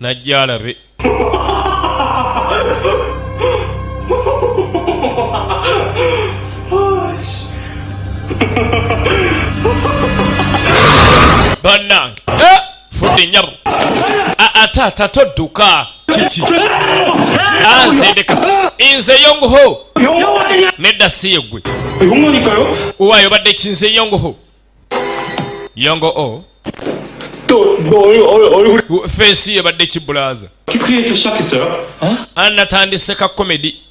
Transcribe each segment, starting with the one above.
najjalabe bannange fudde nnyabo taata todduka kiki anzendeka nze yongoho nedda si yeggwe owaayo badde kinze yongoho yongo o feesi ye badde kibulaaza 크리에이터 시작했어요? natandise ka komedi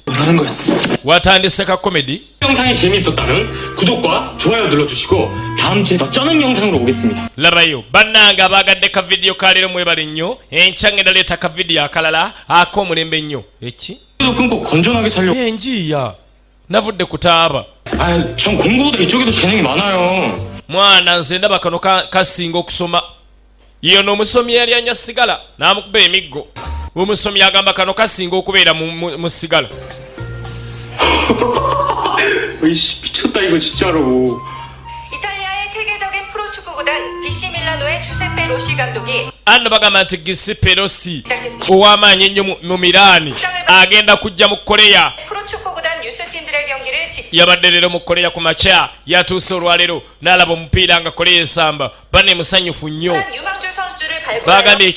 watandise ka komedi 영상이 재밌었다면 구독과 좋아요 눌러주시고 다음 주에 더 쩌는 영상으로 오겠습니다. labayo bannanga abagadde ka vidiyo kalero mwebale nnyo enkya ngenda leeta ka vidiyo akalala ak'omulembe nnyo eki 끊고 건전하게 살려고. enjiya navudde kutaaba 전 공부보다 이쪽에도 재능이 많아요. mwana nze ndaba kano kasinga okusoma iyo n'omusomi yali anywa sigala n'amukuba emiggo omusomi agamba kano kasinga okubeera mu sigala 미쳤다 이거 진짜로. 이탈리아의 세계적인 프로축구 구단 BC 밀라노의 주세페 로시 감독이 anno bagamba nti Giuseppe Rossi ow'amaanyi ennyo mu Miraani agenda kujja mu Korea 프로축구 구단 유스팀들의 경기를 yabadde leero mu Korea ku makya yatuuse olwaleero n'alaba omupiira nga Korea esamba banne musanyufu nnyo 유망주 선수를 발굴하여 baagambye